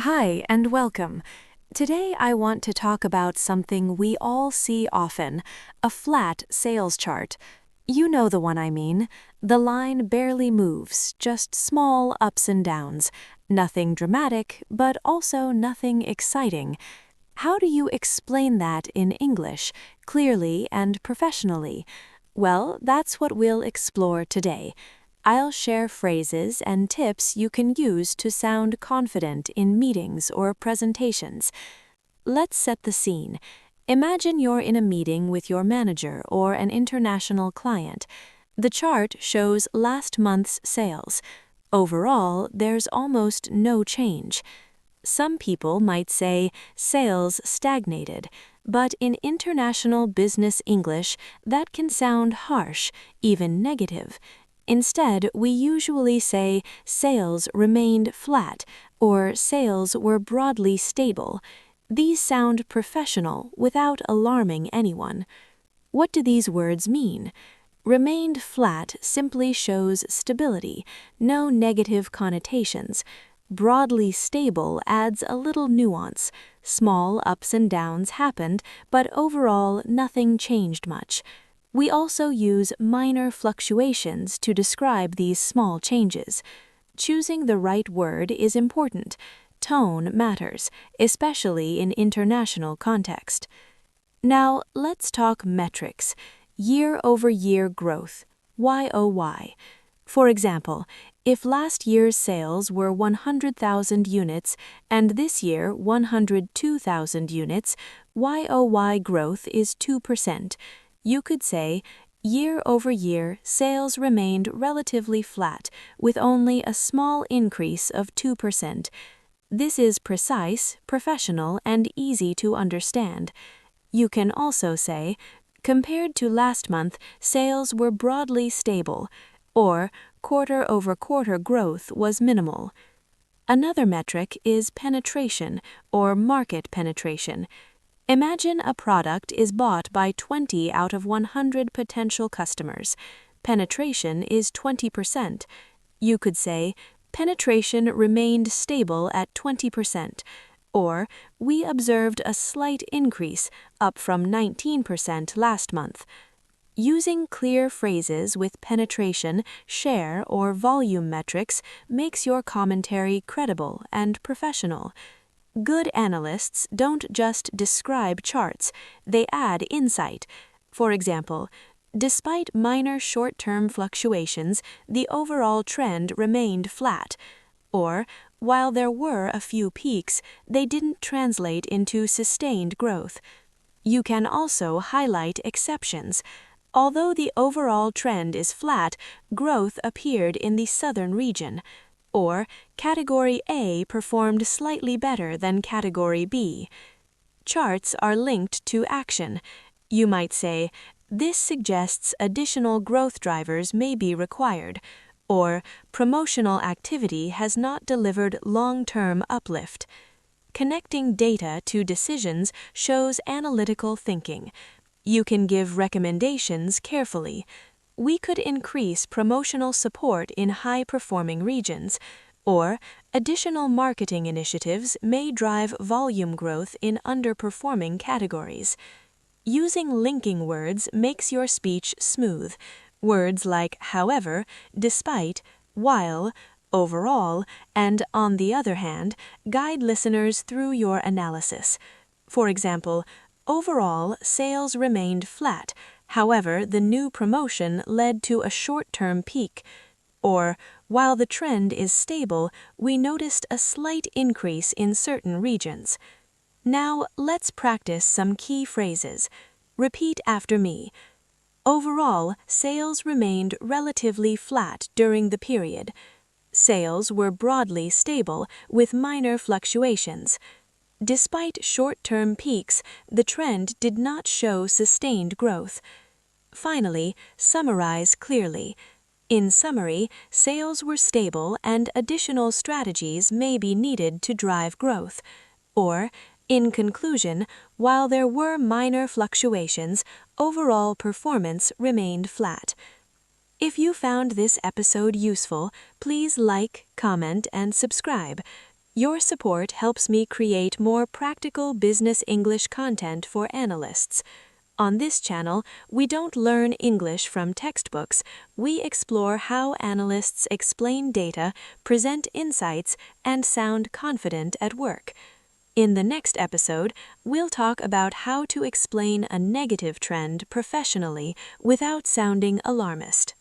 Hi, and welcome. Today I want to talk about something we all see often, a flat sales chart. You know the one I mean. The line barely moves, just small ups and downs. Nothing dramatic, but also nothing exciting. How do you explain that in English, clearly and professionally? Well, that's what we'll explore today. I'll share phrases and tips you can use to sound confident in meetings or presentations. Let's set the scene. Imagine you're in a meeting with your manager or an international client. The chart shows last month's sales. Overall, there's almost no change. Some people might say sales stagnated, but in international business English, that can sound harsh, even negative. Instead, we usually say sales remained flat or sales were broadly stable. These sound professional without alarming anyone. What do these words mean? Remained flat simply shows stability, no negative connotations. Broadly stable adds a little nuance. Small ups and downs happened, but overall nothing changed much. We also use minor fluctuations to describe these small changes. Choosing the right word is important. Tone matters, especially in international context. Now, let's talk metrics. Year-over-year growth, YOY. For example, if last year's sales were 100,000 units and this year 102,000 units, YOY growth is 2%. You could say, year-over-year, sales remained relatively flat, with only a small increase of 2%. This is precise, professional, and easy to understand. You can also say, compared to last month, sales were broadly stable, or quarter-over-quarter growth was minimal. Another metric is penetration, or market penetration. Imagine a product is bought by 20 out of 100 potential customers. Penetration is 20%. You could say, penetration remained stable at 20%, or we observed a slight increase, up from 19% last month. Using clear phrases with penetration, share, or volume metrics makes your commentary credible and professional. Good analysts don't just describe charts, they add insight. For example, despite minor short-term fluctuations, the overall trend remained flat. Or, while there were a few peaks, they didn't translate into sustained growth. You can also highlight exceptions. Although the overall trend is flat, growth appeared in the southern region. Or, Category A performed slightly better than Category B. Charts are linked to action. You might say, this suggests additional growth drivers may be required, or promotional activity has not delivered long-term uplift. Connecting data to decisions shows analytical thinking. You can give recommendations carefully. We could increase promotional support in high-performing regions, or additional marketing initiatives may drive volume growth in underperforming categories. Using linking words makes your speech smooth. Words like however, despite, while, overall, and on the other hand guide listeners through your analysis. For example, overall, sales remained flat. However, the new promotion led to a short-term peak. Or, while the trend is stable, we noticed a slight increase in certain regions. Now, let's practice some key phrases. Repeat after me. Overall, sales remained relatively flat during the period. Sales were broadly stable with minor fluctuations. Despite short-term peaks, the trend did not show sustained growth. Finally, summarize clearly. In summary, sales were stable and additional strategies may be needed to drive growth. Or, in conclusion, while there were minor fluctuations, overall performance remained flat. If you found this episode useful, please like, comment, and subscribe. Your support helps me create more practical business English content for analysts. On this channel, we don't learn English from textbooks, we explore how analysts explain data, present insights, and sound confident at work. In the next episode, we'll talk about how to explain a negative trend professionally without sounding alarmist.